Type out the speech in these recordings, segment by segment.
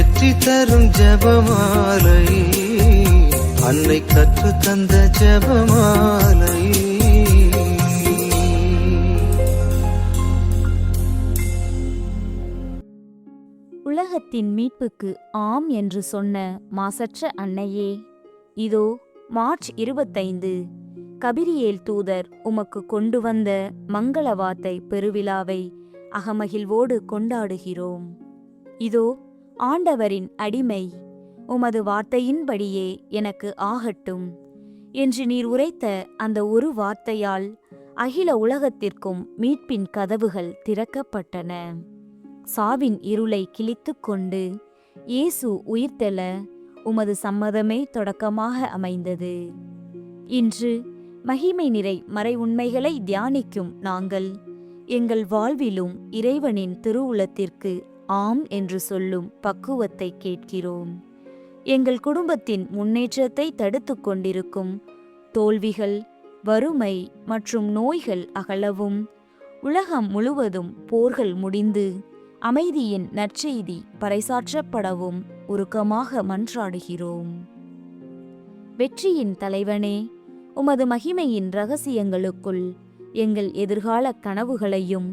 வெற்றி தரும் ஜெபமாலை, அன்னை கற்று தந்த ஜெபமாலை. உலகத்தின் மீட்புக்கு ஆம் என்று சொன்ன மாசற்ற அன்னையே, இதோ மார்ச் 25 கபிரியேல் தூதர் உமக்கு கொண்டு வந்த மங்கள வார்த்தை பெருவிழாவை அகமகிழ்வோடு கொண்டாடுகிறோம். இதோ ஆண்டவரின் அடிமை, உமது வார்த்தையின்படியே எனக்கு ஆகட்டும் என்று நீர் உரைத்த அந்த ஒரு வார்த்தையால் அகில உலகத்திற்கும் மீட்பின் கதவுகள் திறக்கப்பட்டன. சாவின் இருளை கிழித்து கொண்டு இயேசு உயிர்த்தெழ உமது சம்மதமே தொடக்கமாக அமைந்தது. இன்று மகிமை நிறை மறை உண்மைகளை தியானிக்கும் நாங்கள் எங்கள் வாழ்விலும் இறைவனின் திருவுளத்திற்கு ஆம் என்று சொல்லும் பக்குவத்தை கேட்கிறோம். எங்கள் குடும்பத்தின் முன்னேற்றத்தை தடுத்து கொண்டிருக்கும் தோல்விகள், வறுமை மற்றும் நோய்கள் அகலவும், உலகம் முழுவதும் போர்கள் முடிந்து அமைதியின் நற்செய்தி பறைசாற்றப்படவும் உருக்கமாக மன்றாடுகிறோம். வெற்றியின் தலைவனே, உமது மகிமையின் இரகசியங்களுக்குள் எங்கள் எதிர்கால கனவுகளையும்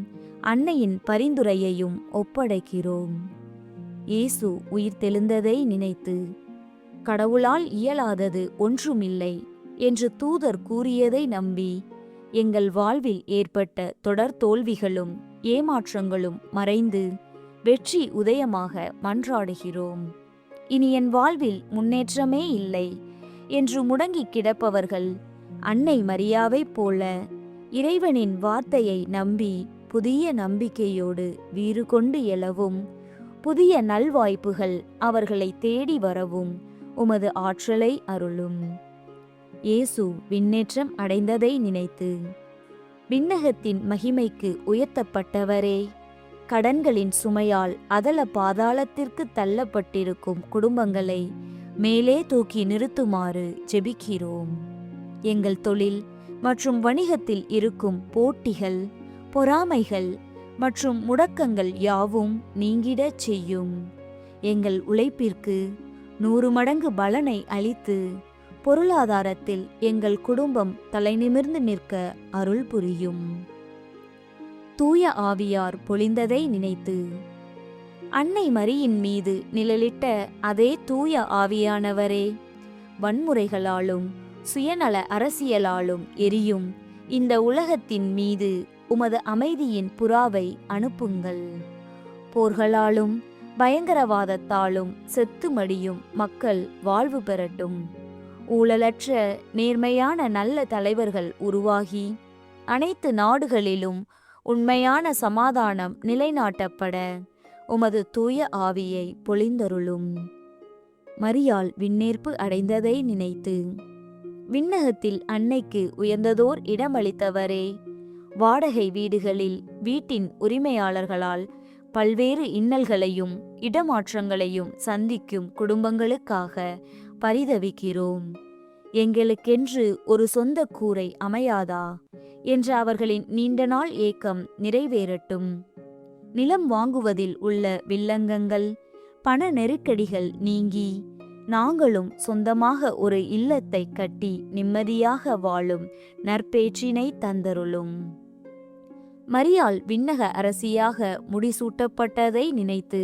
அன்னையின் பரிந்துரையையும் ஒப்படைக்கிறோம். இயேசு உயிர்த்தெழுந்ததை நினைத்து கடவுளால் இயலாதது ஒன்றுமில்லை என்று தூதர் கூறியதை நம்பி எங்கள் வாழ்வில் ஏற்பட்ட தொடர் தோல்விகளும் ஏமாற்றங்களும் மறைந்து வெற்றி உதயமாக மன்றாடுகிறோம். இனி என் வாழ்வில் முன்னேற்றமே இல்லை என்று முடங்கி கிடப்பவர்கள் அன்னை மரியாவைப் போல இறைவனின் வார்த்தையை நம்பி புதிய நம்பிக்கையோடு வீறு கொண்டு எழவும், புதிய நல்வாய்ப்புகள் அவர்களை தேடி வரவும் உமது ஆற்றலை அருளும். இயேசு விண்ணேற்றம் அடைந்ததை நினைத்து விண்ணகத்தின் மகிமைக்கு உயர்த்தப்பட்டவரே, கடன்களின் சுமையால் அதல பாதாளத்திற்கு தள்ளப்பட்டிருக்கும் குடும்பங்களை மேலே தூக்கி நிறுத்துமாறு ஜெபிக்கிறோம். எங்கள் தொழில் மற்றும் வணிகத்தில் இருக்கும் போட்டிகள், பொறாமைகள் மற்றும் முடக்கங்கள் யாவும் நீங்கிடச் செய்யும். எங்கள் உழைப்பிற்கு 100 மடங்கு பலனை அளித்து பொருளாதாரத்தில் எங்கள் குடும்பம் தலைநிமிர்ந்து நிற்க அருள் புரியும். தூய ஆவியார் பொழிந்ததை நினைத்து அன்னை மரியின் மீது நிழலிட்ட அதே தூய ஆவியானவரே, வன்முறைகளாலும் சுயநல அரசியலாலும் எரியும் இந்த உலகத்தின் மீது உமது அமைதியின் புறாவை அனுப்புங்கள். போர்களாலும் பயங்கரவாதத்தாலும் செத்து மடியும் மக்கள் வாழ்வு பெறட்டும். ஊழலற்ற நேர்மையான நல்ல தலைவர்கள் உருவாகி அனைத்து நாடுகளிலும் உண்மையான சமாதானம் நிலைநாட்டப்பட உமது தூய ஆவியை பொழிந்தருளும். மரியாள் விண்ணேற்பு அடைந்ததை நினைத்து விண்ணகத்தில் அன்னைக்கு உயர்ந்ததோர் இடமளித்தவரே, வாடகை வீடுகளில் வீட்டின் உரிமையாளர்களால் பல்வேறு இன்னல்களையும் இடமாற்றங்களையும் சந்திக்கும் குடும்பங்களுக்காக பரிதவிக்கிறோம். எங்களுக்கென்று ஒரு சொந்த கூரை அமையாதா என்ற அவர்களின் நீண்ட நாள் ஏக்கம் நிறைவேறட்டும். நிலம் வாங்குவதில் உள்ள வில்லங்கங்கள், பண நெருக்கடிகள் நீங்கி நாங்களும் சொந்தமாக ஒரு இல்லத்தை கட்டி நிம்மதியாக வாழும் நற்பேற்றினை தந்தருளும். மரியாள் விண்ணக அரசியாக முடிசூட்டப்பட்டதை நினைத்து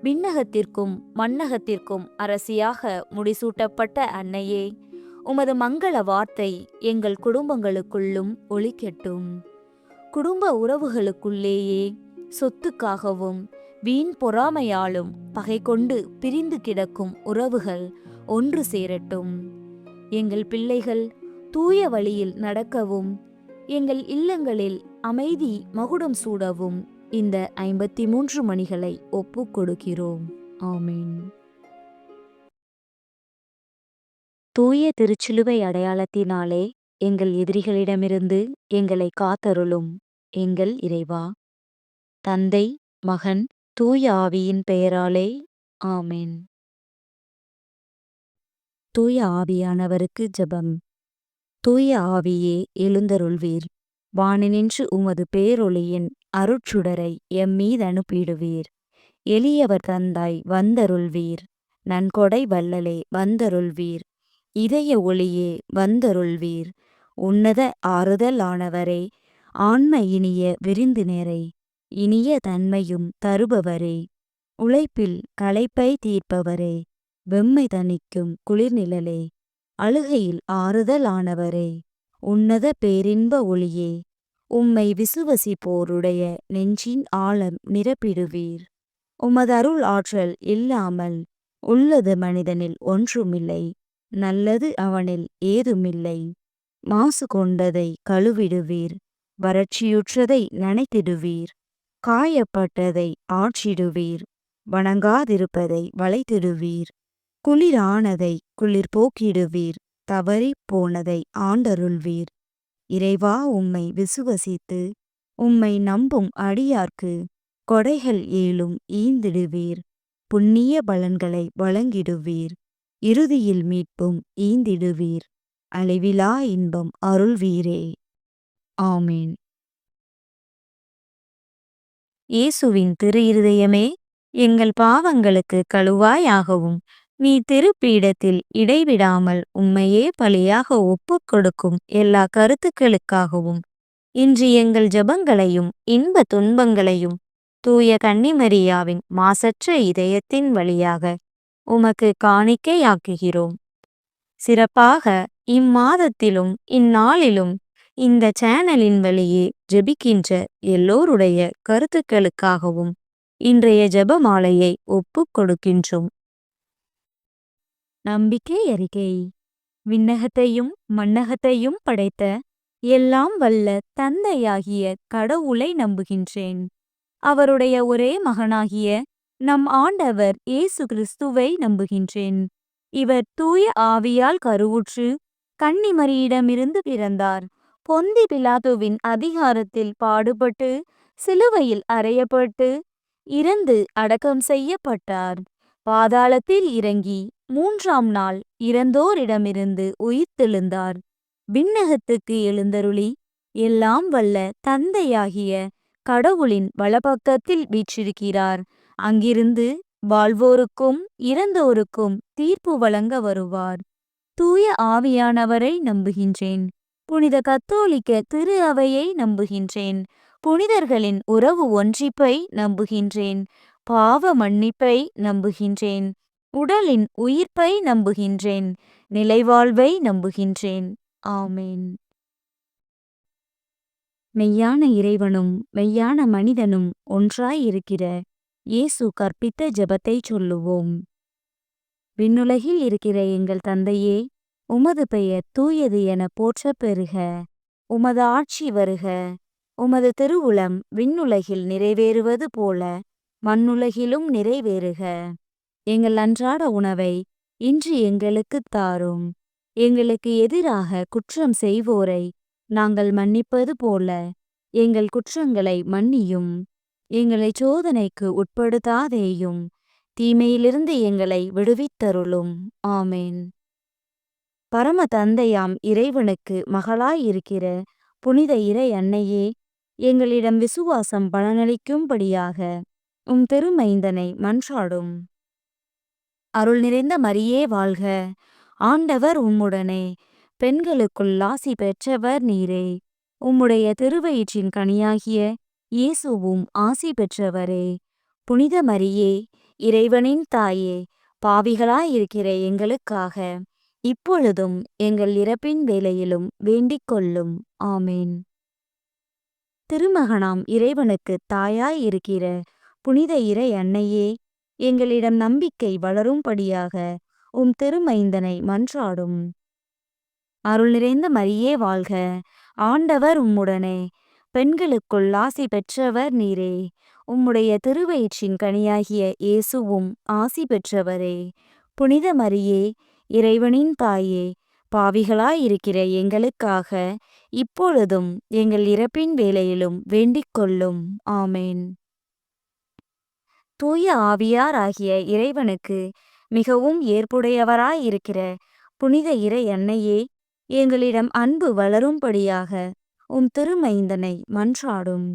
விண்ணகத்திற்கும் மண்ணகத்திற்கும் அரசியாக முடிசூட்டப்பட்ட அன்னையே, உமது மங்கள வார்த்தை எங்கள் குடும்பங்களுக்குள்ளும் ஒலிக்கட்டும். குடும்ப உறவுகளுக்குள்ளேயே சொத்துக்காகவும் வீண் பொறாமையாலும் பகை கொண்டு பிரிந்து கிடக்கும் உறவுகள் ஒன்று சேரட்டும். எங்கள் பிள்ளைகள் தூய வழியில் நடக்கவும், எங்கள் இல்லங்களில் அமைதி மகுடம் சூடவும் இந்த 53 மணிகளை ஒப்புக் கொடுக்கிறோம். ஆமீன். தூய திருச்சிலுவை அடையாளத்தினாலே எங்கள் எதிரிகளிடமிருந்து எங்களை காத்தருளும் எங்கள் இறைவா. தந்தை, மகன், தூய ஆவியின் பெயராலே ஆமென். தூய ஆவியானவருக்கு ஜெபம். தூய ஆவியே எழுந்தருள்வீர். வானினின்று உமது பேரொளியின் அருட்சுடரை எம்மீது அனுப்பிடுவீர். எளியவர் தந்தாய் வந்தருள்வீர். நன்கொடை வள்ளலே வந்தருள்வீர். இதய ஒளியே வந்தருள்வீர். உன்னத ஆறுதல் ஆனவரே, ஆன்ம இனிய விருந்தினரே, இனிய தன்மையும் தருபவரே, உழைப்பில் களைப்பை தீர்ப்பவரே, வெம்மை தணிக்கும் குளிர்நிழலே, அழுகையில் ஆறுதல் ஆனவரே, உன்னத பேரின்ப ஒளியே, உம்மை விசுவசிப்போருடைய நெஞ்சின் ஆழம் நிரப்பிடுவீர். உமதருள் ஆற்றல் இல்லாமல் உள்ளது மனிதனில் ஒன்றுமில்லை. நல்லது அவனில் ஏதுமில்லை. மாசு கொண்டதை கழுவிடுவீர். வறட்சியுற்றதை நனைத்திடுவீர். காயப்பட்டதை ஆற்றிடுவீர். வணங்காதிருப்பதை வளைத்திடுவீர். குளிரானதை குளிர் போக்கிடுவீர். தவறிப் போனதை ஆண்டருள்வீர். இறைவா, உம்மை விசுவசித்து உம்மை நம்பும் அடியார்க்கு கொடைகள் ஏழும் ஈந்திடுவீர். புண்ணிய பலன்களை வழங்கிடுவீர். இறுதியில் மீட்பும் ஈந்திடுவீர். அழிவிலா இன்பம் அருள்வீரே. ஆமீன். இயேசுவின் திரு இருதயமே, எங்கள் பாவங்களுக்கு கழுவாயாகவும் நீ திருப்பீடத்தில் இடைவிடாமல் உம்மையே பலியாக ஒப்புக் கொடுக்கும் எல்லா கருத்துக்களுக்காகவும் இன்று எங்கள் ஜெபங்களையும் இன்ப துன்பங்களையும் தூய கன்னிமரியாவின் மாசற்ற இதயத்தின் வழியாக உமக்கு காணிக்கையாக்குகிறோம். சிறப்பாக இம்மாதத்திலும் இந்நாளிலும் இந்த சேனலின் வழியே ஜெபிக்கின்ற எல்லோருடைய கருத்துக்களுக்காகவும் இன்றைய ஜெபமாலையை ஒப்புக் கொடுக்கின்றோம். நம்பிக்கை அறிக்கை. விண்ணகத்தையும் மண்ணகத்தையும் படைத்த எல்லாம் வல்ல தந்தையாகிய கடவுளை நம்புகின்றேன். அவருடைய ஒரே மகனாகிய நம் ஆண்டவர் இயேசு கிறிஸ்துவை நம்புகின்றேன். இவர் தூய ஆவியால் கருவுற்று கன்னிமரியிடமிருந்து பிறந்தார். பொந்தி பிலாத்துவின் அதிகாரத்தில் பாடுபட்டு சிலுவையில் அறையப்பட்டு இறந்து அடக்கம் செய்யப்பட்டார். பாதாளத்தில் இறங்கி 3ஆம் நாள் இறந்தோரிடமிருந்து உயிர்த்தெழுந்தார். விண்ணகத்துக்கு எழுந்தருளி எல்லாம் வல்ல தந்தையாகிய கடவுளின் வலப்பக்கத்தில் வீற்றிருக்கிறார். அங்கிருந்து வாழ்வோருக்கும் இறந்தோருக்கும் தீர்ப்பு வழங்க வருவார். தூய ஆவியானவரை நம்புகின்றேன். புனித கத்தோலிக்க திரு அவையை நம்புகின்றேன். புனிதர்களின் உறவு ஒன்றிப்பை நம்புகின்றேன். பாவ மன்னிப்பை நம்புகின்றேன். உடலின் உயிர்ப்பை நம்புகின்றேன். நிலைவாழ்வை நம்புகின்றேன். ஆமேன். மெய்யான இறைவனும் மெய்யான மனிதனும் ஒன்றாய் இருக்கிற இயேசு கற்பித்த ஜெபத்தை சொல்லுவோம். விண்ணுலகில் இருக்கிற எங்கள் தந்தையே, உமது பெயர் தூயது என போற்றப் பெறுக. உமது ஆட்சி வருக. உமது திருவுளம் விண்ணுலகில் நிறைவேறுவது போல மண்ணுலகிலும் நிறைவேறுக. எங்கள் அன்றாட உணவை இன்று எங்களுக்குத் தாரும். எங்களுக்கு எதிராக குற்றம் செய்வோரை நாங்கள் மன்னிப்பது போல எங்கள் குற்றங்களை மன்னியும். எங்களை சோதனைக்கு உட்படுத்தாதேயும். தீமையிலிருந்து எங்களை விடுவித்தருளும். ஆமேன். பரம தந்தையாம் இறைவனுக்கு மகளாயிருக்கிற புனித இறை அன்னையே, எங்களிடம் விசுவாசம் பலனளிக்கும்படியாக உம் திருமைந்தனை மன்றாடும். அருள் நிறைந்த மரியே வாழ்க. ஆண்டவர் உம்முடனே. பெண்களுக்குள் ஆசி பெற்றவர் நீரே. உம்முடைய திருவயிற்றின் கனியாகிய இயேசுவும் ஆசி பெற்றவரே. புனித மரியே, இறைவனின் தாயே, பாவிகளாயிருக்கிற எங்களுக்காக இப்பொழுதும் எங்கள் இறப்பின் வேளையிலும் வேண்டிக் கொள்ளும். ஆமேன். திருமகனாம் இறைவனுக்கு தாயாய் இருக்கிற புனித இறை அன்னையே, எங்களிடம் நம்பிக்கை வளரும்படியாக உம் திருமைந்தனை மன்றாடும். அருள் நிறைந்த மரியே வாழ்க. ஆண்டவர் உம்முடனே. பெண்களுக்குள் ஆசி பெற்றவர் நீரே. உம்முடைய திருவயிற்றின் கனியாகிய இயேசுவும் ஆசி பெற்றவரே. புனித மரியே, இறைவனின் தாயே, பாவிகளாயிருக்கிற எங்களுக்காக இப்பொழுதும் எங்கள் இறப்பின் வேளையிலும் வேண்டிக் கொள்ளும். ஆமேன். தூய ஆவியாராகிய இறைவனுக்கு மிகவும் ஏற்புடையவராயிருக்கிற புனித இறை அன்னையே, எங்களிடம் அன்பு வளரும்படியாக உம் திருமைந்தனை மன்றாடும்.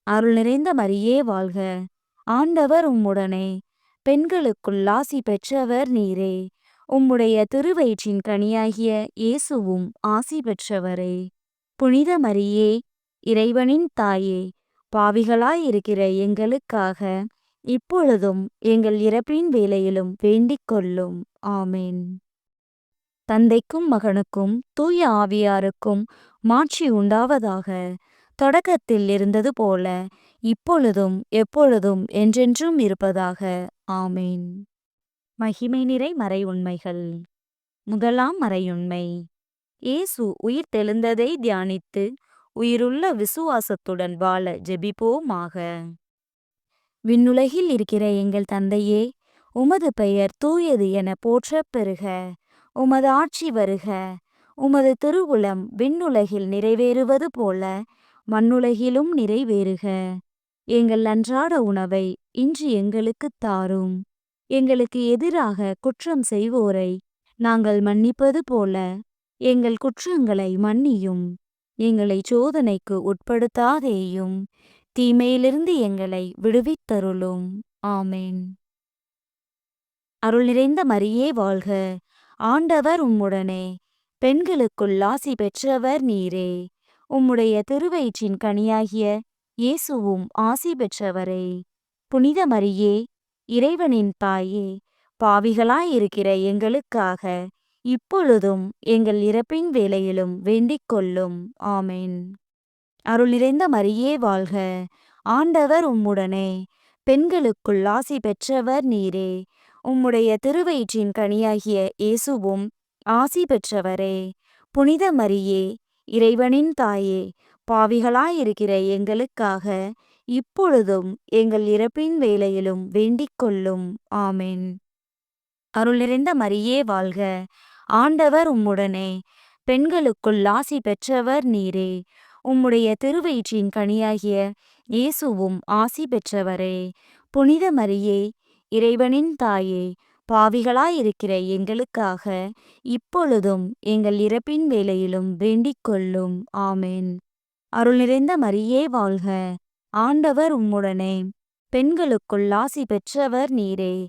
அருள் நிறைந்த மரியே வாழ்க. ஆண்டவர் உம்முடனே, பெண்களுக்குள் ஆசி பெற்றவர் நீரே. உம்முடைய திருவயிற்றின் கனியாகிய இயேசுவும் ஆசி பெற்றவரே. புனித மரியே, இறைவனின் தாயே, பாவிகளாயிருக்கிற எங்களுக்காக இப்பொழுதும் எங்கள் இறப்பின் வேளையிலும் வேண்டிக் கொள்ளும். ஆமென். தந்தைக்கும் மகனுக்கும் தூய ஆவியாருக்கும் மாட்சி உண்டாவதாக. தொடக்கத்தில் இருந்தது போல இப்பொழுதும் எப்பொழுதும் என்றென்றும் இருப்பதாக. ஆமென். மகிமை நிறை மறை உண்மைகள். முதலாம் மறையுண்மை. இயேசு உயிர்த்தெழுந்ததை தியானித்து உயிருள்ள விசுவாசத்துடன் வாழ ஜெபிப்போமாக. விண்ணுலகில் இருக்கிற எங்கள் தந்தையே, உமது பெயர் தூயது என போற்றப் பெறுக. உமது ஆட்சி வருக. உமது திருவுளம் விண்ணுலகில் நிறைவேறுவது போல மண்ணுலகிலும் நிறைவேறுக. எங்கள் அன்றாட உணவை இன்று எங்களுக்குத் தாரும். எங்களுக்கு எதிராக குற்றம் செய்வோரை நாங்கள் மன்னிப்பது போல எங்கள் குற்றங்களை மன்னியும். எங்களை சோதனைக்கு உட்படுத்தாதேயும், தீமையிலிருந்து எங்களை விடுவித்தருளும். ஆமென். அருள் நிறைந்த மரியே வாழ்க. ஆண்டவர் உம்முடனே, பெண்களுக்குள் ஆசி பெற்றவர் நீரே. உம்முடைய திருவயிற்றின் கனியாகிய இயேசுவும் ஆசி பெற்றவரே. புனித மரியே, இறைவனின் தாயே, பாவிகளாயிருக்கிற எங்களுக்காக இப்பொழுதும் எங்கள் இறப்பின் வேளையிலும் வேண்டிக் கொள்ளும். ஆமென். அருள் நிறைந்த மரியே வாழ்க. ஆண்டவர் உம்முடனே, பெண்களுக்குள் ஆசி பெற்றவர் நீரே. உம்முடைய திருவயிற்றின் கனியாகிய இயேசுவும் ஆசி பெற்றவரே. புனித மரியே, இறைவனின் தாயே, பாவிகளாயிருக்கிற எங்களுக்காக இப்பொழுதும் எங்கள் இறப்பின் வேளையிலும் வேண்டிக் கொள்ளும். ஆமென். அருள் நிறைந்த மரியே வாழ்க. ஆண்டவர் உம்முடனே, பெண்களுக்குள் ஆசி பெற்றவர் நீரே. உம்முடைய திருவயிற்றின் கனியாகிய இயேசுவும் ஆசி பெற்றவரே. புனித மரியே, இறைவனின் தாயே, பாவிகளாயிருக்கிற எங்களுக்காக இப்பொழுதும் எங்கள் இறப்பின் வேளையிலும் வேண்டிக் கொள்ளும். ஆமென். அருள் நிறைந்த மரியே வாழ்க. ஆண்டவர் உம்முடனே, பெண்களுக்குள் ஆசி பெற்றவர் நீரே.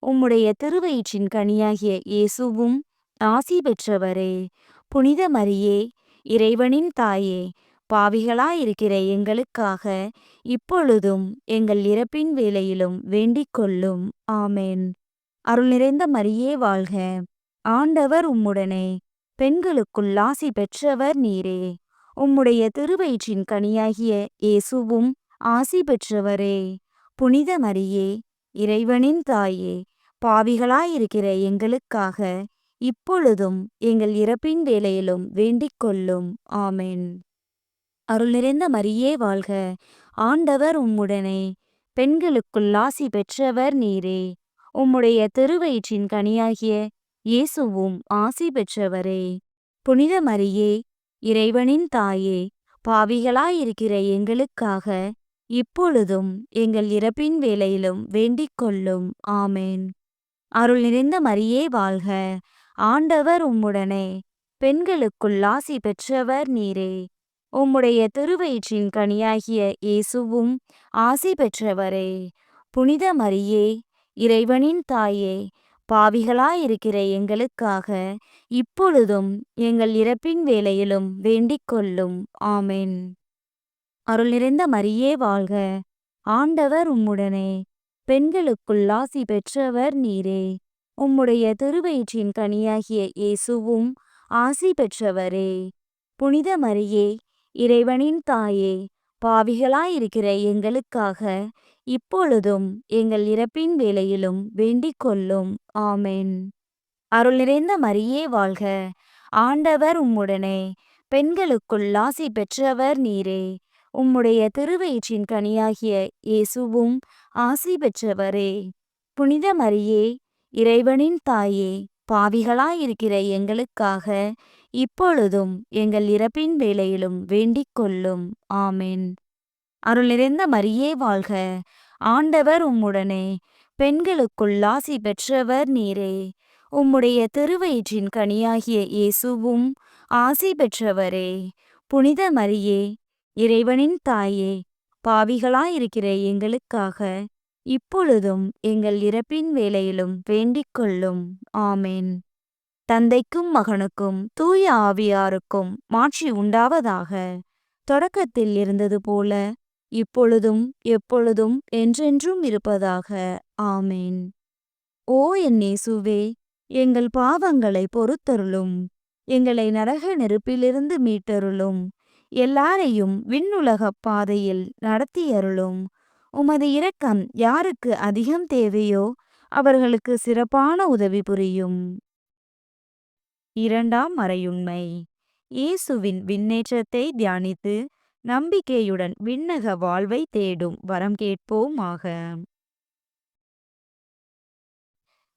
உம்முடைய திருவயிற்றின் கனியாகிய இயேசுவும் ஆசி பெற்றவரே. புனித மரியே, இறைவனின் தாயே, பாவிகளாயிருக்கிற எங்களுக்காக இப்பொழுதும் எங்கள் இறப்பின் வேளையிலும் வேண்டிக் கொள்ளும். ஆமென். அருள் நிறைந்த மரியே வாழ்க. ஆண்டவர் உம்முடனே, பெண்களுக்குள் ஆசி பெற்றவர் நீரே. உம்முடைய திருவயிற்றின் கனியாகிய இயேசுவும் ஆசி பெற்றவரே. புனித மரியே, இறைவனின் தாயே, பாவிகளாயிருக்கிற எங்களுக்காக இப்பொழுதும் எங்கள் இறப்பின் வேளையிலும் வேண்டிக் கொள்ளும். ஆமென். அருள் நிறைந்த மரியே வாழ்க. ஆண்டவர் உம்முடனே, பெண்களுக்குள் ஆசி பெற்றவர் நீரே. உம்முடைய திருவயிற்றின் கனியாகிய இயேசுவும் ஆசி பெற்றவரே. புனித மரியே, இறைவனின் தாயே, பாவிகளாயிருக்கிற எங்களுக்காக இப்பொழுதும் எங்கள் இறப்பின் வேளையிலும் வேண்டிக் கொள்ளும். ஆமென். அருள் நிறைந்த மரியே வாழ்க. ஆண்டவர் உம்முடனே, பெண்களுக்குள் ஆசி பெற்றவர் நீரே. உம்முடைய திருவயிற்றின் கனியாகிய இயேசுவும் ஆசி பெற்றவரே. புனித மரியே, இறைவனின் தாயே, பாவிகளாயிருக்கிற எங்களுக்காக இப்பொழுதும் எங்கள் இறப்பின் வேளையிலும் வேண்டிக் கொள்ளும். ஆமென். அருள் நிறைந்த மரியே வாழ்க. ஆண்டவர் உம்முடனே, பெண்களுக்குள் ஆசி பெற்றவர் நீரே. உம்முடைய திருவயிற்றின் கனியாகிய இயேசுவும் ஆசி பெற்றவரே. புனித மரியே, இறைவனின் தாயே, பாவிகளாயிருக்கிற எங்களுக்காக இப்பொழுதும் எங்கள் இறப்பின் வேளையிலும் வேண்டிக் கொள்ளும். ஆமென். அருள் நிறைந்த மரியே வாழ்க. ஆண்டவர் உம்முடனே, பெண்களுக்குள் ஆசி பெற்றவர் நீரே. உம்முடைய திருவயிற்றின் கனியாகிய இயேசுவும் ஆசி பெற்றவரே. புனித மரியே, இறைவனின் தாயே, பாவிகளாயிருக்கிற எங்களுக்காக இப்பொழுதும் எங்கள் இறப்பின் வேளையிலும் வேண்டிக் கொள்ளும். ஆமென். அருள் நிறைந்த மரியே வாழ்க. ஆண்டவர் உம்முடனே, பெண்களுக்குள் ஆசி பெற்றவர் நீரே. உம்முடைய திருவயிற்றின் கனியாகிய இயேசுவும் ஆசி பெற்றவரே. புனித மரியே, இறைவனின் தாயே, பாவிகளாயிருக்கிற எங்களுக்காக இப்பொழுதும் எங்கள் இறப்பின் வேளையிலும் வேண்டிக் கொள்ளும். ஆமென். தந்தைக்கும் மகனுக்கும் தூய ஆவியாருக்கும் மாட்சி உண்டாவதாக. தொடக்கத்தில் இருந்தது போல இப்பொழுதும் எப்பொழுதும் என்றென்றும் இருப்பதாக. ஆமென். ஓ என் இயேசுவே, எங்கள் பாவங்களை பொறுத்தருளும். எங்களை நரக நெருப்பிலிருந்து மீட்டருளும். எல்லாரையும் விண்ணுலகப் பாதையில் நடத்தியருளும். உமது இரக்கம் யாருக்கு அதிகம் தேவையோ அவர்களுக்கு சிறப்பான உதவி புரியும். இரண்டாம் மறையுண்மை. இயேசுவின் விண்ணேற்றத்தை தியானித்து நம்பிக்கையுடன் விண்ணக வாழ்வை தேடும் வரம் கேட்போமாக.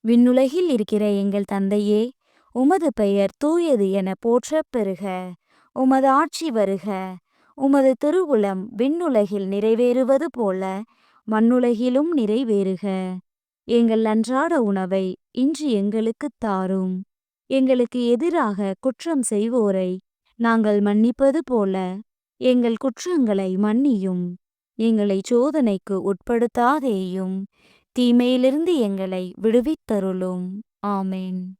விண்ணுலகில் இருக்கிற எங்கள் தந்தையே, உமது பெயர் தூயது என போற்றப் பெறுக. உமது ஆட்சி வருக. உமது திருவுளம் விண்ணுலகில் நிறைவேறுவது போல மண்ணுலகிலும் நிறைவேறுக. எங்கள் அன்றாட உணவை இன்று எங்களுக்குத் தாரும். எங்களுக்கு எதிராக குற்றம் செய்வோரை நாங்கள் மன்னிப்பது போல எங்கள் குற்றங்களை மன்னியும். எங்களை சோதனைக்கு உட்படுத்தாதேயும், தீமையிலிருந்து எங்களை விடுவித்தருளும். ஆமென்.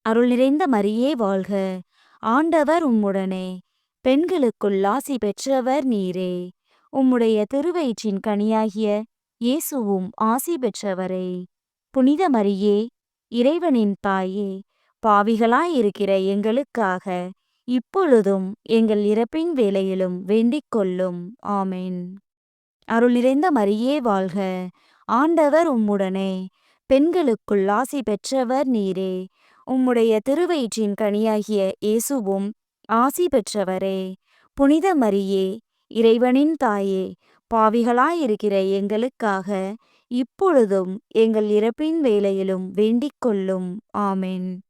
அருள் நிறைந்த மரியே வாழ்க. ஆண்டவர் உம்முடனே. பெண்களுக்குள் ஆசி பெற்றவர் நீரே. உம்முடைய திருவயிற்றின் கனியாகிய இயேசுவும் ஆசி பெற்றவரே. புனித மரியே, இறைவனின் தாயே, பாவிகளாயிருக்கிற எங்களுக்காக இப்பொழுதும் எங்கள் இறப்பின் வேளையிலும் வேண்டிக் கொள்ளும். ஆமென். அருள் நிறைந்த மரியே வாழ்க. ஆண்டவர் உம்முடனே. பெண்களுக்குள் ஆசி பெற்றவர் நீரே. உம்முடைய திருவயிற்றின் கனியாகிய இயேசுவும் ஆசி பெற்றவரே. புனித மரியே, இறைவனின் தாயே, பாவிகளாயிருக்கிற எங்களுக்காக இப்பொழுதும் எங்கள் இறப்பின் வேளையிலும் வேண்டிக் கொள்ளும். ஆமென்.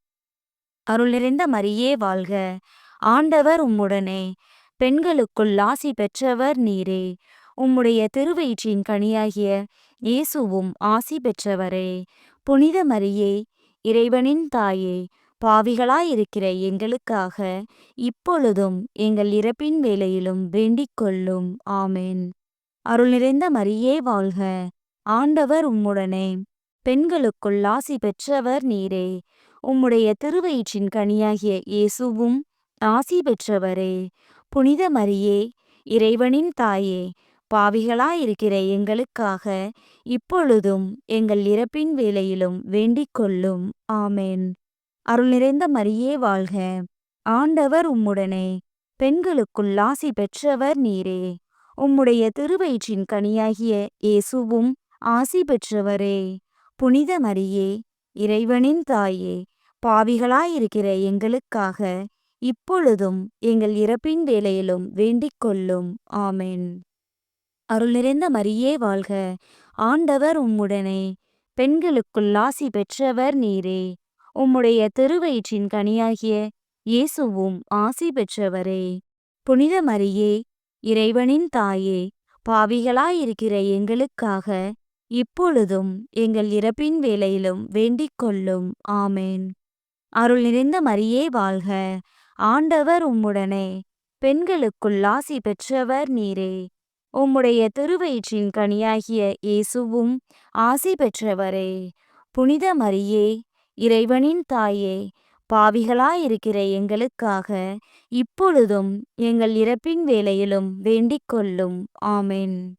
அருள் நிறைந்த மரியே வாழ்க. ஆண்டவர் உம்முடனே. பெண்களுக்குள் ஆசி பெற்றவர் நீரே. உம்முடைய திருவயிற்றின் கனியாகிய இயேசுவும் ஆசி பெற்றவரே. புனித மரியே, இறைவனின் தாயே, பாவிகளாயிருக்கிற எங்களுக்காக இப்பொழுதும் எங்கள் இறப்பின் வேளையிலும் வேண்டிக் கொள்ளும். ஆமென். அருள் நிறைந்த மரியே வாழ்க. ஆண்டவர் உம்முடனே. பெண்களுக்குள் ஆசி பெற்றவர் நீரே. உம்முடைய திருவயிற்றின் கனியாகிய இயேசுவும் ஆசி பெற்றவரே. புனித மரியே, இறைவனின் தாயே, பாவிகளாயிருக்கிற எங்களுக்காக இப்பொழுதும் எங்கள் இறப்பின் வேளையிலும் வேண்டிக் கொள்ளும். ஆமென். அருள் நிறைந்த மரியே வாழ்க. ஆண்டவர் உம்முடனே. பெண்களுக்குள் ஆசி பெற்றவர் நீரே. உம்முடைய திருவயிற்றின் கனியாகிய இயேசுவும் ஆசி பெற்றவரே. புனித மரியே, இறைவனின் தாயே, பாவிகளாயிருக்கிற எங்களுக்காக இப்பொழுதும் எங்கள் இறப்பின் வேளையிலும் வேண்டிக் கொள்ளும். ஆமென். அருள் நிறைந்த மரியே வாழ்க. ஆண்டவர் உம்முடனே. பெண்களுக்குள் ஆசி பெற்றவர் நீரே. உம்முடைய திருவயிற்றின் கனியாகிய இயேசுவும் ஆசி பெற்றவரே. புனித மரியே, இறைவனின் தாயே, பாவிகளாயிருக்கிற எங்களுக்காக இப்பொழுதும் எங்கள் இறப்பின் வேளையிலும் வேண்டிக் கொள்ளும். ஆமென். அருள் நிறைந்த மரியே வாழ்க. ஆண்டவர் உம்முடனே. பெண்களுக்குள் ஆசி பெற்றவர் நீரே. உம்முடைய திருவயிற்றின் கனியாகிய இயேசுவும் ஆசி பெற்றவரே. புனித மரியே, இறைவனின் தாயே, பாவிகளாயிருக்கிற எங்களுக்காக இப்பொழுதும் எங்கள் இறப்பின் வேளையிலும் வேண்டிக் கொள்ளும். ஆமென்.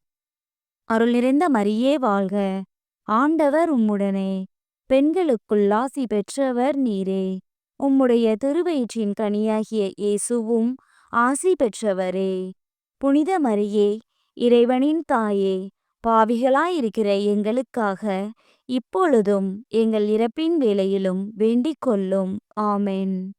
அருள் நிறைந்த மரியே வாழ்க. ஆண்டவர் உம்முடனே. பெண்களுக்குள் ஆசி பெற்றவர் நீரே. உம்முடைய திருவயிற்றின் கனியாகிய இயேசுவும் ஆசி பெற்றவரே. புனித மரியே, இறைவனின் தாயே, பாவிகளாயிருக்கிற எங்களுக்காக இப்பொழுதும் எங்கள் இறப்பின் வேளையிலும் வேண்டிக் கொள்ளும். ஆமென்.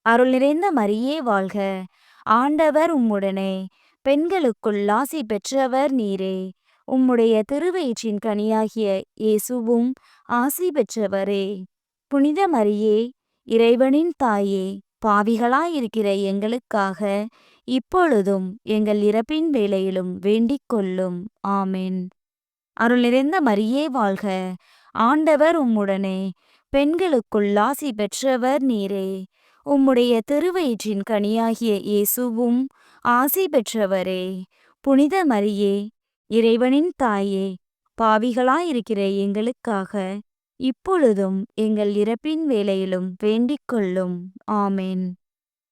அருள் நிறைந்த மரியே வாழ்க. ஆண்டவர் உம்முடனே. பெண்களுக்குள் ஆசி பெற்றவர் நீரே. உம்முடைய திருவயிற்றின் கனியாகிய இயேசுவும் ஆசி பெற்றவரே. புனித மரியே, இறைவனின் தாயே, பாவிகளாயிருக்கிற எங்களுக்காக இப்பொழுதும் எங்கள் இறப்பின் வேளையிலும் வேண்டிக் கொள்ளும். ஆமென். அருள் நிறைந்த மரியே வாழ்க. ஆண்டவர் உம்முடனே. பெண்களுக்குள் ஆசி பெற்றவர் நீரே. உம்முடைய திருவயிற்றின் கனியாகிய இயேசுவும் ஆசி பெற்றவரே. புனித மரியே, இறைவனின் தாயே, பாவிகளாயிருக்கிற எங்களுக்காக இப்பொழுதும் எங்கள் இறப்பின் வேளையிலும் வேண்டிக் கொள்ளும். ஆமென்.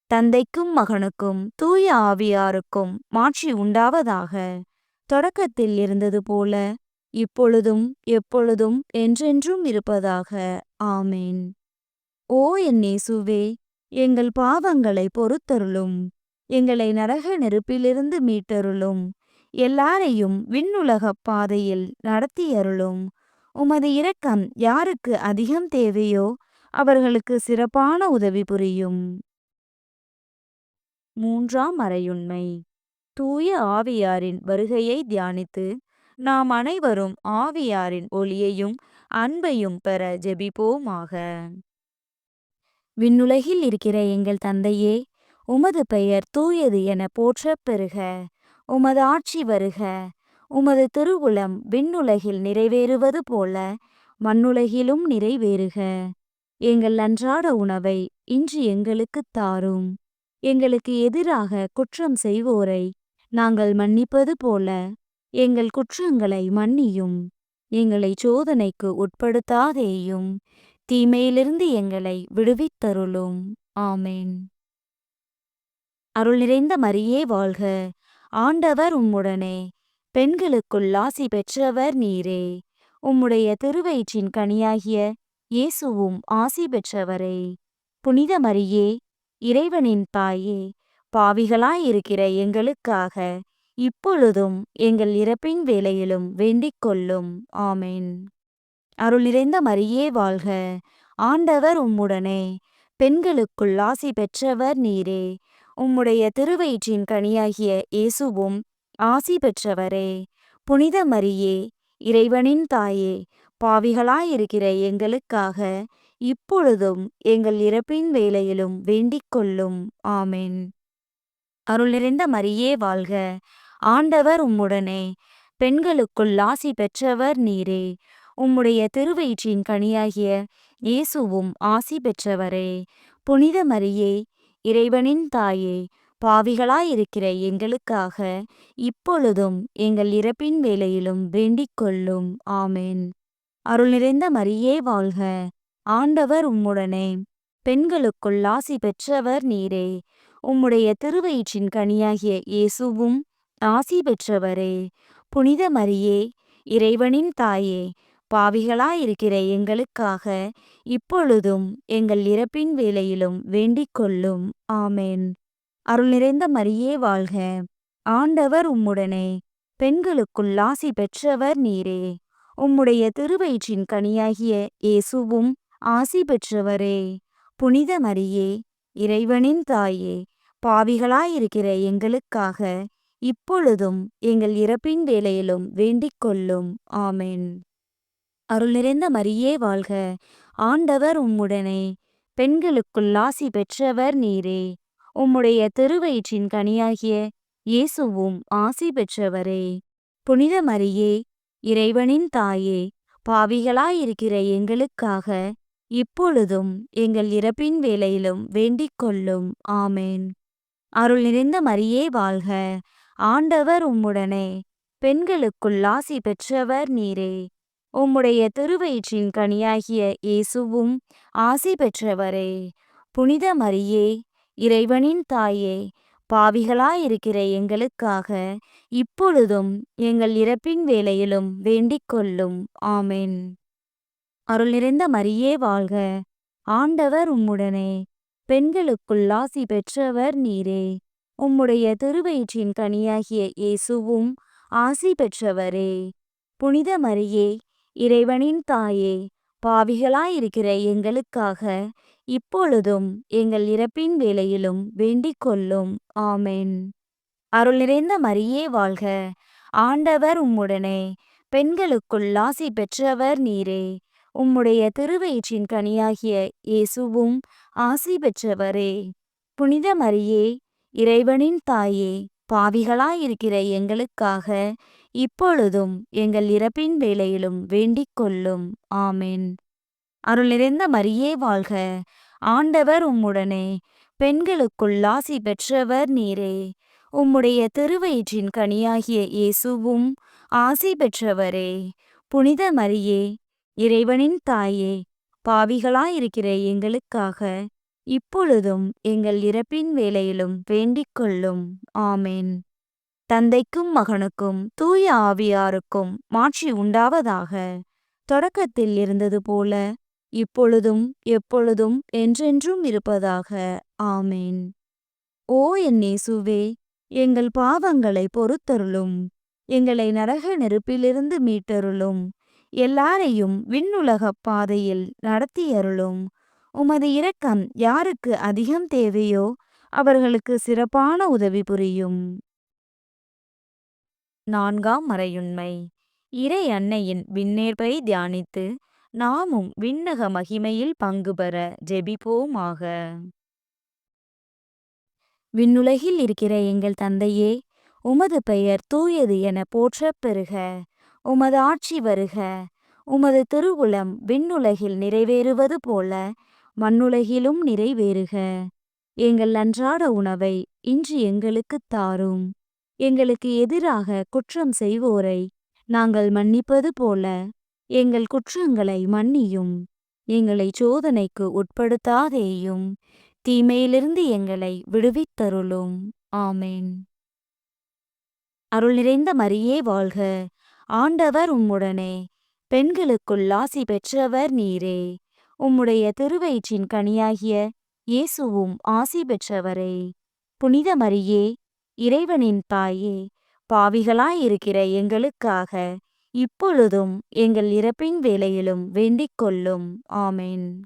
தந்தைக்கும் மகனுக்கும் தூய ஆவியாருக்கும் மாட்சி உண்டாவதாக. தொடக்கத்தில் இருந்தது போல இப்பொழுதும் எப்பொழுதும் என்றென்றும் இருப்பதாக. ஆமென். ஓ என் இயேசுவே, எங்கள் பாவங்களை பொறுத்தருளும். எங்களை நரக நெருப்பிலிருந்து மீட்டருளும். எல்லாரையும் விண்ணுலகப் பாதையில் நடத்தியருளும். உமது இரக்கம் யாருக்கு அதிகம் தேவையோ அவர்களுக்கு சிறப்பான உதவி புரியும். மூன்றாம் மறையுண்மை. தூய ஆவியாரின் வருகையை தியானித்து நாம் அனைவரும் ஆவியாரின் ஒளியையும் அன்பையும் பெற ஜெபிப்போமாக. விண்ணுலகில் இருக்கிற எங்கள் தந்தையே, உமது பெயர் தூயது என போற்றப் பெறுக. உமது ஆட்சி வருக. உமது திருவுளம் விண்ணுலகில் நிறைவேறுவது போல மண்ணுலகிலும் நிறைவேறுக. எங்கள் அன்றாட உணவை இன்று எங்களுக்குத் தாரும். எங்களுக்கு எதிராக குற்றம் செய்வோரை நாங்கள் மன்னிப்பது போல எங்கள் குற்றங்களை மன்னியும். எங்களை சோதனைக்கு உட்படுத்தாதேயும், தீமையிலிருந்து எங்களை விடுவித்தருளும். ஆமென். அருள் நிறைந்த மரியே வாழ்க. ஆண்டவர் உம்முடனே. பெண்களுக்குள் ஆசி பெற்றவர் நீரே. உம்முடைய திருவயிற்றின் கனியாகிய இயேசுவும் ஆசி பெற்றவரே. புனித மரியே, இறைவனின் தாயே, பாவிகளாயிருக்கிற எங்களுக்காக இப்பொழுதும் எங்கள் இறப்பின் வேளையிலும் வேண்டிக் கொள்ளும். ஆமென். அருள் நிறைந்த மரியே வாழ்க. ஆண்டவர் உம்முடனே. பெண்களுக்குள் ஆசி பெற்றவர் நீரே. உம்முடைய திருவயிற்றின் கனியாகிய இயேசுவும் ஆசி பெற்றவரே. புனித மரியே, இறைவனின் தாயே, பாவிகளாயிருக்கிற எங்களுக்காக இப்பொழுதும் எங்கள் இறப்பின் வேளையிலும் வேண்டிக் கொள்ளும். ஆமென். அருள் நிறைந்த மரியே வாழ்க. ஆண்டவர் உம்முடனே. பெண்களுக்குள் ஆசி பெற்றவர் நீரே. உம்முடைய திருவயிற்றின் கனியாகிய இயேசுவும் ஆசி பெற்றவரே. புனித மரியே, இறைவனின் தாயே, பாவிகளாயிருக்கிற எங்களுக்காக இப்பொழுதும் எங்கள் இறப்பின் வேளையிலும் வேண்டிக் கொள்ளும். ஆமென். அருள் நிறைந்த மரியே வாழ்க. ஆண்டவர் உம்முடனே. பெண்களுக்குள் ஆசி பெற்றவர் நீரே. உம்முடைய திருவயிற்றின் கனியாகிய இயேசுவும் ஆசி பெற்றவரே. புனித மரியே, இறைவனின் தாயே, பாவிகளாயிருக்கிற எங்களுக்காக இப்பொழுதும் எங்கள் இறப்பின் வேளையிலும் வேண்டிக் கொள்ளும். ஆமென். அருள் நிறைந்த மரியே வாழ்க. ஆண்டவர் உம்முடனே. பெண்களுக்குள் ஆசி பெற்றவர் நீரே. உம்முடைய திருவயிற்றின் கனியாகிய இயேசுவும் ஆசி பெற்றவரே. புனித மரியே, இறைவனின் தாயே, பாவிகளாயிருக்கிற எங்களுக்காக இப்பொழுதும் எங்கள் இறப்பின் வேளையிலும் வேண்டிக் கொள்ளும். ஆமென். அருள் நிறைந்த மரியே வாழ்க. ஆண்டவர் உம்முடனே. பெண்களுக்குள் ஆசி பெற்றவர் நீரே. உம்முடைய திருவயிற்றின் கனியாகிய இயேசுவும் ஆசி பெற்றவரே. புனித மரியே, இறைவனின் தாயே, பாவிகளாயிருக்கிற எங்களுக்காக இப்பொழுதும் எங்கள் இறப்பின் வேளையிலும் வேண்டிக் கொள்ளும். ஆமென். அருள் நிறைந்த மரியே வாழ்க. ஆண்டவர் உம்முடனே. பெண்களுக்குள் ஆசி பெற்றவர் நீரே. உம்முடைய திருவயிற்றின் கனியாகிய இயேசுவும் ஆசி பெற்றவரே. புனித மரியே, இறைவனின் தாயே, பாவிகளாயிருக்கிற எங்களுக்காக இப்பொழுதும் எங்கள் இறப்பின் வேளையிலும் வேண்டிக் கொள்ளும். ஆமென். அருள் நிறைந்த மரியே வாழ்க. ஆண்டவர் உம்முடனே. பெண்களுக்குள் ஆசி பெற்றவர் நீரே. உம்முடைய திருவயிற்றின் கனியாகிய இயேசுவும் ஆசி பெற்றவரே. புனித மரியே, இறைவனின் தாயே, பாவிகளாயிருக்கிற எங்களுக்காக இப்பொழுதும் எங்கள் இறப்பின் வேளையிலும் வேண்டிக் கொள்ளும். ஆமென். அருள் நிறைந்த மரியே வாழ்க. ஆண்டவர் உம்முடனே. பெண்களுக்குள் ஆசி பெற்றவர் நீரே. உம்முடைய திருவயிற்றின் கனியாகிய இயேசுவும் ஆசி பெற்றவரே. புனித மரியே, இறைவனின் தாயே, பாவிகளாயிருக்கிற எங்களுக்காக இப்பொழுதும் எங்கள் இறப்பின் வேளையிலும் வேண்டிக் கொள்ளும். ஆமென். அருள் நிறைந்த மரியே வாழ்க. ஆண்டவர் உம்முடனே. பெண்களுக்குள் ஆசி பெற்றவர் நீரே. உம்முடைய திருவயிற்றின் கனியாகிய இயேசுவும் ஆசி பெற்றவரே. புனித மரியே, இறைவனின் தாயே, பாவிகளாயிருக்கிற எங்களுக்காக இப்பொழுதும் எங்கள் இறப்பின் வேளையிலும் வேண்டிக் கொள்ளும். ஆமென். தந்தைக்கும் மகனுக்கும் தூய ஆவியாருக்கும் மாட்சி உண்டாவதாக. தொடக்கத்தில் இருந்தது போல இப்பொழுதும் எப்பொழுதும் என்றென்றும் இருப்பதாக. ஆமென். ஓ என் இயேசுவே, எங்கள் பாவங்களை பொறுத்தருளும். எங்களை நரக நெருப்பிலிருந்து மீட்டருளும். எல்லாரையும் விண்ணுலகப் பாதையில் நடத்தியருளும். உமது இரக்கம் யாருக்கு அதிகம் தேவையோ அவர்களுக்கு சிறப்பான உதவி புரியும். 4ஆம் மறையுண்மை. இறை அன்னையின் விண்ணேற்பை தியானித்து நாமும் விண்ணக மகிமையில் பங்கு பெற ஜெபிப்போமாக. விண்ணுலகில் இருக்கிற எங்கள் தந்தையே, உமது பெயர் தூயது என போற்றப் பெறுக. உமது ஆட்சி வருக. உமது திருவுளம் விண்ணுலகில் நிறைவேறுவது போல மண்ணுலகிலும் நிறைவேறுக. எங்கள் அன்றாட உணவை இன்று எங்களுக்குத் தாரும். எங்களுக்கு எதிராக குற்றம் செய்வோரை நாங்கள் மன்னிப்பது போல எங்கள் குற்றங்களை மன்னியும். எங்களை சோதனைக்கு உட்படுத்தாதேயும், தீமையிலிருந்து எங்களை விடுவித்தருளும். ஆமென். அருள் நிறைந்த மரியே வாழ்க. ஆண்டவர் உம்முடனே. பெண்களுக்குள் ஆசி பெற்றவர் நீரே. உம்முடைய திருவயிற்றின் கனியாகிய இயேசுவும் ஆசி பெற்றவரே. புனித மரியே, இறைவனின் தாயே, பாவிகளாயிருக்கிற எங்களுக்காக இப்பொழுதும் எங்கள் இறப்பின் வேளையிலும் வேண்டிக் கொள்ளும். ஆமென்.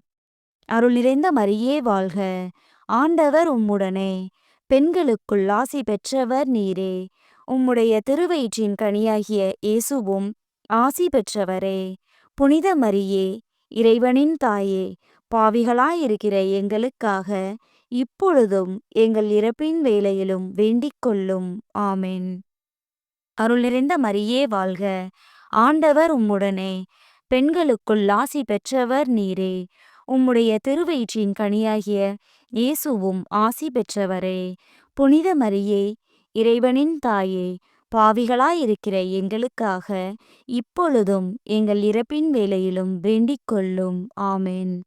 அருள் நிறைந்த மரியே வாழ்க. ஆண்டவர் உம்முடனே. பெண்களுக்குள் ஆசி பெற்றவர் நீரே. உம்முடைய திருவயிற்றின் கனியாகிய இயேசுவும் ஆசி பெற்றவரே. புனித மரியே, இறைவனின் தாயே, பாவிகளாயிருக்கிற எங்களுக்காக இப்பொழுதும் எங்கள் இறப்பின் வேளையிலும் வேண்டிக் கொள்ளும். ஆமென். அருள் நிறைந்த மரியே வாழ்க. ஆண்டவர் உம்முடனே. பெண்களுக்குள் ஆசி பெற்றவர் நீரே. உம்முடைய திருவயிற்றின் கனியாகிய இயேசுவும் ஆசி பெற்றவரே. புனித மரியே, இறைவனின் தாயே, பாவிகளாயிருக்கிற எங்களுக்காக இப்பொழுதும் எங்கள் இறப்பின் வேளையிலும் வேண்டிக் கொள்ளும். ஆமென்.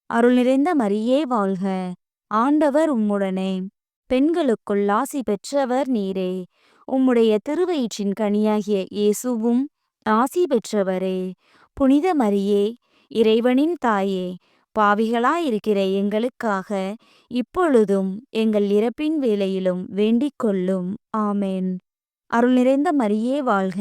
அருள் நிறைந்த மரியே வாழ்க. ஆண்டவர் உம்முடனே. பெண்களுக்குள் ஆசி பெற்றவர் நீரே. உம்முடைய திருவயிற்றின் கனியாகிய இயேசுவும் ஆசி பெற்றவரே. புனித மரியே, இறைவனின் தாயே, பாவிகளாயிருக்கிற எங்களுக்காக இப்பொழுதும் எங்கள் இறப்பின் வேளையிலும் வேண்டிக் கொள்ளும். ஆமென். அருள் நிறைந்த மரியே வாழ்க.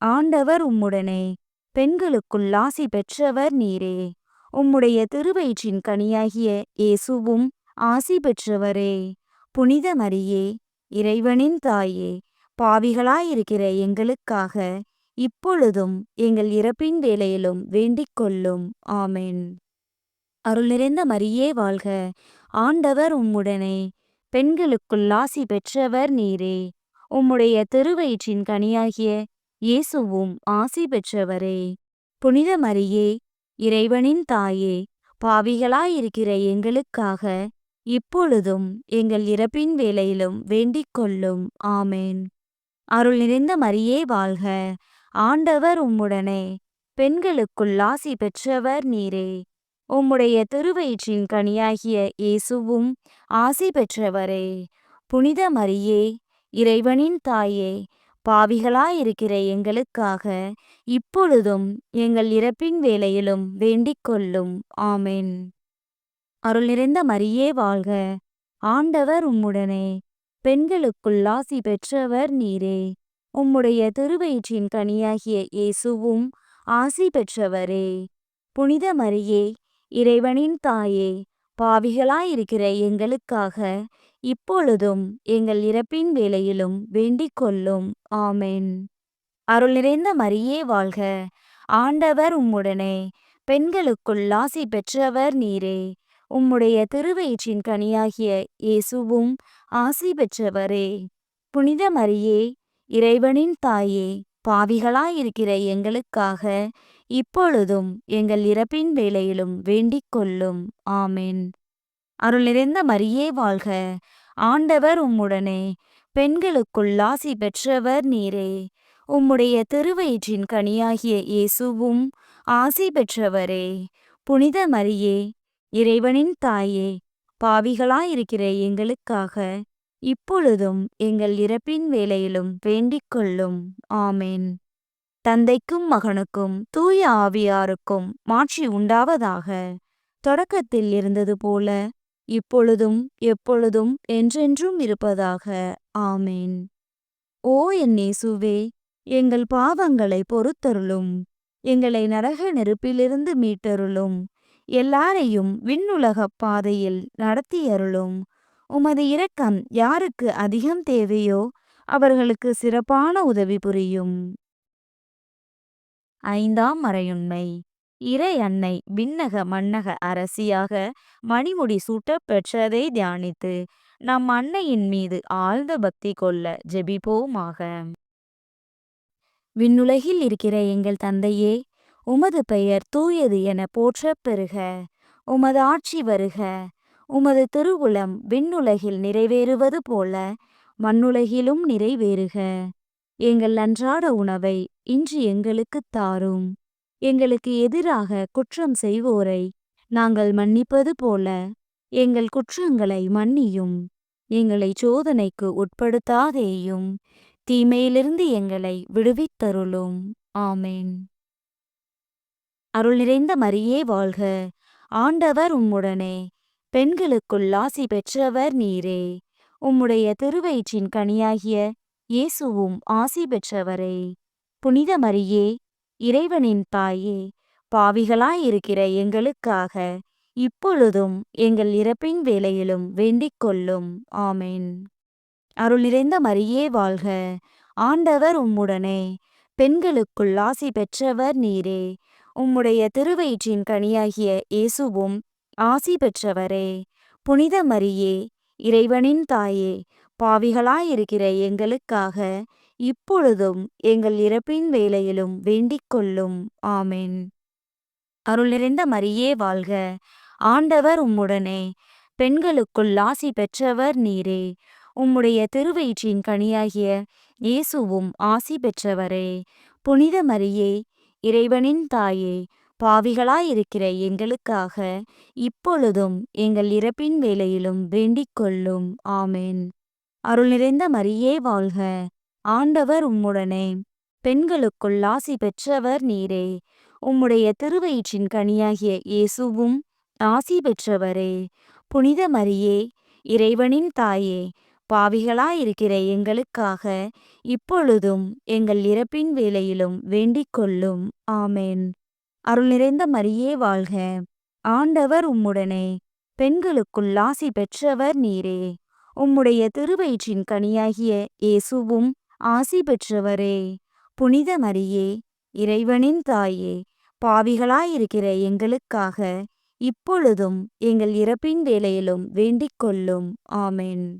ஆண்டவர் உம்முடனே. பெண்களுக்குள் ஆசி பெற்றவர் நீரே. உம்முடைய திருவயிற்றின் கனியாகிய இயேசுவும் ஆசி பெற்றவரே. புனித மரியே, இறைவனின் தாயே, பாவிகளாயிருக்கிற எங்களுக்காக இப்பொழுதும் எங்கள் இறப்பின் வேளையிலும் வேண்டிக் கொள்ளும். ஆமென். அருள் நிறைந்த மரியே வாழ்க. ஆண்டவர் உம்முடனே. பெண்களுக்குள் ஆசி பெற்றவர் நீரே. உம்முடைய திருவயிற்றின் கனியாகிய இயேசுவும் ஆசி பெற்றவரே. புனித மரியே, இறைவனின் தாயே, பாவிகளாயிருக்கிற எங்களுக்காக இப்பொழுதும் எங்கள் இறப்பின் வேளையிலும் வேண்டிக் கொள்ளும். ஆமென். அருள் நிறைந்த மரியே வாழ்க. ஆண்டவர் உம்முடனே. பெண்களுக்குள் ஆசி பெற்றவர் நீரே. உம்முடைய திருவயிற்றின் கனியாகிய இயேசுவும் ஆசி பெற்றவரே. புனித மரியே, இறைவனின் தாயே, பாவிகளாயிருக்கிற எங்களுக்காக இப்பொழுதும் எங்கள் இறப்பின் வேளையிலும் வேண்டிக் கொள்ளும். ஆமென். அருள் நிறைந்த மரியே வாழ்க. ஆண்டவர் உம்முடனே. பெண்களுக்குள் ஆசி பெற்றவர் நீரே. உம்முடைய திருவயிற்றின் கனியாகிய இயேசுவும் ஆசி பெற்றவரே. புனித மரியே, இறைவனின் தாயே, பாவிகளாயிருக்கிற எங்களுக்காக இப்பொழுதும் எங்கள் இறப்பின் வேளையிலும் வேண்டிக் கொள்ளும். ஆமென். அருள் நிறைந்த மரியே வாழ்க. ஆண்டவர் உம்முடனே. பெண்களுக்குள் ஆசி பெற்றவர் நீரே. உம்முடைய திருவயிற்றின் கனியாகிய இயேசுவும் ஆசி பெற்றவரே. புனித மரியே, இறைவனின் தாயே, பாவிகளாயிருக்கிற எங்களுக்காக இப்பொழுதும் எங்கள் இறப்பின் வேளையிலும் வேண்டிக் கொள்ளும். ஆமென். அருள் நிறைந்த மரியே வாழ்க. ஆண்டவர் உம்முடனே. பெண்களுக்குள் ஆசி பெற்றவர் நீரே. உம்முடைய திருவயிற்றின் கனியாகிய இயேசுவும் ஆசி பெற்றவரே. புனித மரியே, இறைவனின் தாயே, பாவிகளாயிருக்கிற எங்களுக்காக இப்பொழுதும் எங்கள் இறப்பின் வேளையிலும் வேண்டிக் கொள்ளும். ஆமென். தந்தைக்கும் மகனுக்கும் தூய ஆவியாருக்கும் மாட்சி உண்டாவதாக. தொடக்கத்தில் இருந்தது போல இப்பொழுதும் எப்பொழுதும் என்றென்றும் இருப்பதாக. ஆமென். ஓ என் இயேசுவே, எங்கள் பாவங்களை பொறுத்தருளும். எங்களை நரக நெருப்பிலிருந்து மீட்டருளும். எல்லாரையும் விண்ணுலகப் பாதையில் நடத்தியருளும். உமது இரக்கம் யாருக்கு அதிகம் தேவையோ அவர்களுக்கு சிறப்பான உதவி புரியும். ஐந்தாம் மறையுண்மை. இறை அன்னை விண்ணக மண்ணக அரசியாக மணிமுடி சூட்டப் பெற்றதை தியானித்து நம் அன்னையின் மீது ஆழ்ந்த பக்தி கொள்ள ஜெபிப்போமாக. விண்ணுலகில் இருக்கிற எங்கள் தந்தையே, உமது பெயர் தூயது என போற்றப் பெறுக. உமது ஆட்சி வருக. உமது திருவுளம் விண்ணுலகில் நிறைவேறுவது போல மண்ணுலகிலும் நிறைவேறுக. எங்கள் அன்றாட உணவை இன்று எங்களுக்குத் தாரும். எங்களுக்கு எதிராக குற்றம் செய்வோரை நாங்கள் மன்னிப்பது போல எங்கள் குற்றங்களை மன்னியும். எங்களை சோதனைக்கு உட்படுத்தாதேயும், தீமையிலிருந்து எங்களை விடுவித்தருளும். ஆமென். அருள் நிறைந்த மரியே வாழ்க. ஆண்டவர் உம்முடனே. பெண்களுக்குள் ஆசி பெற்றவர் நீரே. உம்முடைய திருவயிற்றின் கனியாகிய இயேசுவும் ஆசி பெற்றவரே. புனித மரியே, இறைவனின் தாயே, பாவிகளாயிருக்கிற எங்களுக்காக இப்பொழுதும் எங்கள் இறப்பின் வேளையிலும் வேண்டிக் கொள்ளும். ஆமென். அருள் நிறைந்த மரியே வாழ்க. ஆண்டவர் உம்முடனே. பெண்களுக்குள் ஆசி பெற்றவர் நீரே. உம்முடைய திருவயிற்றின் கனியாகிய இயேசுவும் ஆசி பெற்றவரே. புனித மரியே, இறைவனின் தாயே, பாவிகளாயிருக்கிற எங்களுக்காக இப்பொழுதும் எங்கள் இறப்பின் வேளையிலும் வேண்டிக் கொள்ளும். ஆமென். அருள் நிறைந்த மரியே வாழ்க. ஆண்டவர் உம்முடனே. பெண்களுக்குள் ஆசி பெற்றவர் நீரே. உம்முடைய திருவயிற்றின் கனியாகிய இயேசுவும் ஆசி பெற்றவரே. புனித மரியே, இறைவனின் தாயே, பாவிகளாயிருக்கிற எங்களுக்காக இப்பொழுதும் எங்கள் இறப்பின் வேளையிலும் வேண்டிக் கொள்ளும். ஆமென். அருள் நிறைந்த மரியே வாழ்க. ஆண்டவர் உம்முடனே. பெண்களுக்குள் ஆசி பெற்றவர் நீரே. உம்முடைய திருவயிற்றின் கனியாகிய இயேசுவும் ஆசி பெற்றவரே. புனித மரியே, இறைவனின் தாயே, பாவிகளாயிருக்கிற எங்களுக்காக இப்பொழுதும் எங்கள் இறப்பின் வேளையிலும் வேண்டிக் கொள்ளும். ஆமென். அருள் நிறைந்த மரியே வாழ்க. ஆண்டவர் உம்முடனே. பெண்களுக்குள் ஆசி பெற்றவர் நீரே. உம்முடைய திருவயிற்றின் கனியாகிய இயேசுவும் ஆசி பெற்றவரே. புனித மரியே, இறைவனின் தாயே, பாவிகளாயிருக்கிற எங்களுக்காக இப்பொழுதும் எங்கள் இறப்பின் வேளையிலும் வேண்டிக் கொள்ளும். ஆமென்.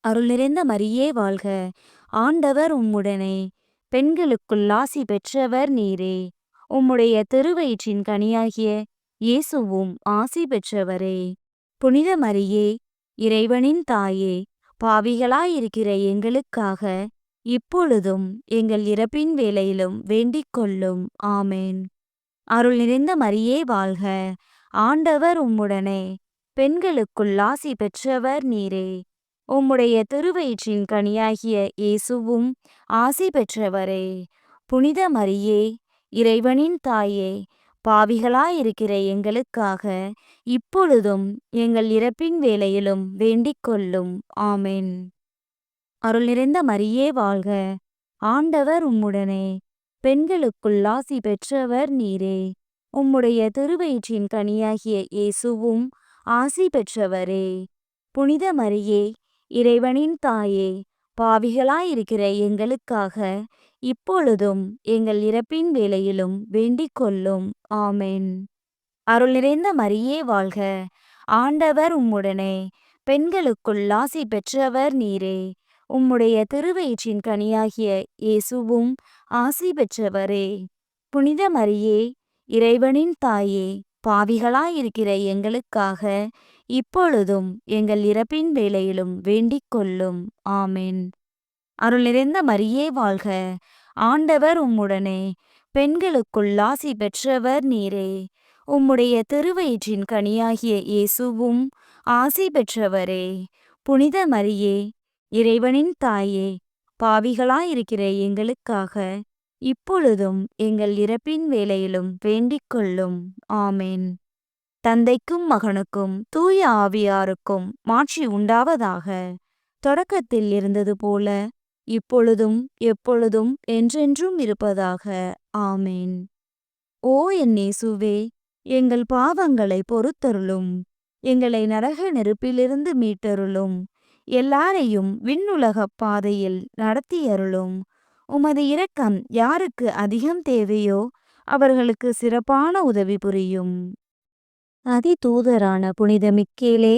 அருள் நிறைந்த மரியே வாழ்க. ஆண்டவர் உம்முடனே. பெண்களுக்குள் ஆசி பெற்றவர் நீரே. உம்முடைய திருவயிற்றின் கனியாகிய இயேசுவும் ஆசி பெற்றவரே. புனித மரியே, இறைவனின் தாயே, பாவிகளாயிருக்கிற எங்களுக்காக இப்பொழுதும் எங்கள் இறப்பின் வேளையிலும் வேண்டிக் கொள்ளும். ஆமென். அருள் நிறைந்த மரியே வாழ்க. ஆண்டவர் உம்முடனே. பெண்களுக்குள் ஆசி பெற்றவர் நீரே. உம்முடைய திருவயிற்றின் கனியாகிய இயேசுவும் ஆசி பெற்றவரே. புனித மரியே, இறைவனின் தாயே, பாவிகளாயிருக்கிற எங்களுக்காக இப்பொழுதும் எங்கள் இறப்பின் வேளையிலும் வேண்டிக் கொள்ளும். ஆமென். அருள் நிறைந்த மரியே வாழ்க. ஆண்டவர் உம்முடனே. பெண்களுக்குள் ஆசி பெற்றவர் நீரே. உம்முடைய திருவயிற்றின் கனியாகிய இயேசுவும் ஆசி பெற்றவரே. புனித மரியே, இறைவனின் தாயே, பாவிகளாயிருக்கிற எங்களுக்காக இப்பொழுதும் எங்கள் இறப்பின் வேளையிலும் வேண்டிக் கொள்ளும். ஆமென். அருள் நிறைந்த மரியே வாழ்க. ஆண்டவர் உம்முடனே. பெண்களுக்குள் ஆசி பெற்றவர் நீரே. உம்முடைய திருவயிற்றின் கனியாகிய இயேசுவும் ஆசி பெற்றவரே. புனித மரியே, இறைவனின் தாயே, பாவிகளாயிருக்கிற எங்களுக்காக இப்பொழுதும் எங்கள் இறப்பின் வேளையிலும் வேண்டிக் கொள்ளும். ஆமென். அருள் நிறைந்த மரியே வாழ்க. ஆண்டவர் உம்முடனே, பெண்களுக்குள் ஆசி பெற்றவர் நீரே. உம்முடைய திருவயிற்றின் கனியாகிய இயேசுவும் ஆசி பெற்றவரே. புனித மரியே, இறைவனின் தாயே, பாவிகளாயிருக்கிற எங்களுக்காக இப்பொழுதும் எங்கள் இறப்பின் வேளையிலும் வேண்டிக் கொள்ளும். ஆமென். தந்தைக்கும் மகனுக்கும் தூய ஆவியாருக்கும் மாட்சி உண்டாவதாக. தொடக்கத்தில் இருந்தது போல இப்பொழுதும் எப்பொழுதும் என்றென்றும் இருப்பதாக. ஆமென். ஓ என் இயேசுவே, எங்கள் பாவங்களை பொறுத்தருளும். எங்களை நரக நெருப்பிலிருந்து மீட்டருளும். எல்லாரையும் விண்ணுலகப் பாதையில் நடத்தியருளும். உமது இரக்கம் யாருக்கு அதிகம் தேவையோ அவர்களுக்கு சிறப்பான உதவி புரியும். அதிதூதரான புனித மிக்கேலே,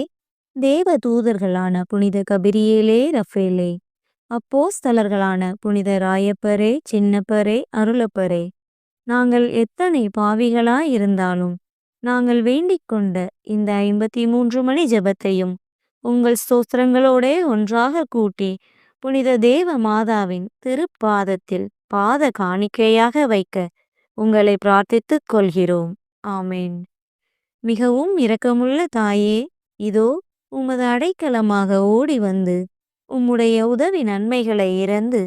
தேவ தூதர்களான புனித கபிரியேலே, ரஃபேலே, அப்போஸ்தலர்களான புனித ராயப்பரே, சின்னப்பரே, அருளப்பரே, நாங்கள் எத்தனை பாவிகளாயிருந்தாலும் நாங்கள் வேண்டிக் கொண்ட இந்த 53 மணி ஜெபத்தையும் உங்கள் ஸ்தோத்திரங்களோடே ஒன்றாக கூட்டி புனித தேவ மாதாவின் திருப்பாதத்தில் பாத காணிக்கையாக வைக்க உங்களை பிரார்த்தித்துக் கொள்கிறோம். ஆமென். மிகவும் இரக்கமுள்ள தாயே, இதோ உமது அடைக்கலமாக ஓடி வந்து உம்முடைய உதவி நன்மைகளை இறந்து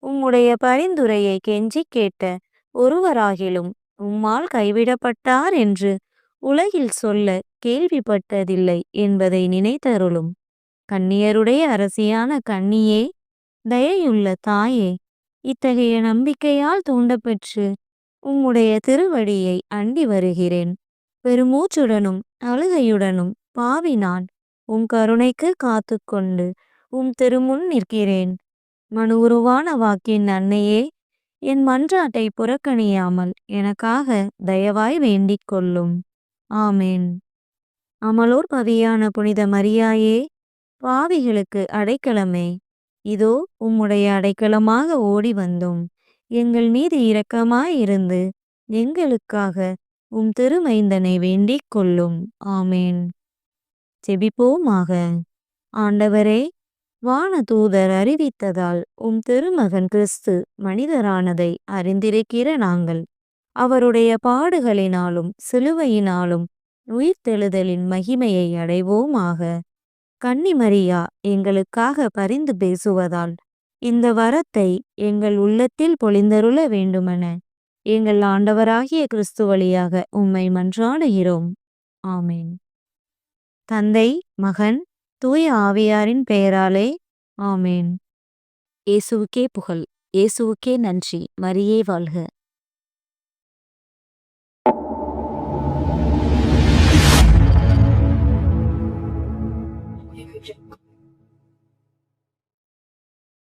உம்முடைய பரிந்துரையை கெஞ்சிக் கேட்ட ஒருவராகிலும் உம்மால் கைவிடப்பட்டார் என்று உலகில் சொல்ல கேள்விப்பட்டதில்லை என்பதை நினைத்தருளும். கன்னியருடைய அரசியான கன்னியே, தயையுள்ள தாயே, இத்தகைய நம்பிக்கையால் தூண்டப்பெற்று உம்முடைய திருவடியை அண்டி வருகிறேன். பெருமூச்சுடனும் அழுகையுடனும் பாவி நான் உம் கருணைக்கு காத்துக்கொண்டு உம் திருமுன் நிற்கிறேன். மனு உருவான வாக்கின் அன்னையே, என் மன்றாட்டை புறக்கணியாமல் எனக்காக தயவாய் வேண்டிக் கொள்ளும். ஆமென். அமலோர் பவியான புனித மரியாயே, பாவிகளுக்கு அடைக்கலமே, இதோ உம்முடைய அடைக்கலமாக ஓடி வந்தோம். எங்கள் மீது இரக்கமாயிருந்து எங்களுக்காக உம் திருமைந்தனை வேண்டிக் கொள்ளும். ஆமென். ஜெபிப்போமாக. ஆண்டவரே, வானதூதர் அறிவித்ததால் உம் திருமகன் கிறிஸ்து மனிதரானதை அறிந்திருக்கிற நாங்கள் அவருடைய பாடுகளினாலும் சிலுவையினாலும் உயிர்த்தெழுதலின் மகிமையை அடைவோமாக. கன்னிமரியா எங்களுக்காக பரிந்து பேசுவதால் இந்த வரத்தை எங்கள் உள்ளத்தில் பொழிந்தருள வேண்டுமென எங்கள் ஆண்டவராகிய கிறிஸ்து வழியாக உம்மை மன்றாடுகிறோம். ஆமென். தந்தை, மகன், தூய ஆவியாரின் பெயராலே. ஆமென். இயேசுவுக்கே புகழ். இயேசுவுக்கே நன்றி. மரியே வாழ்க.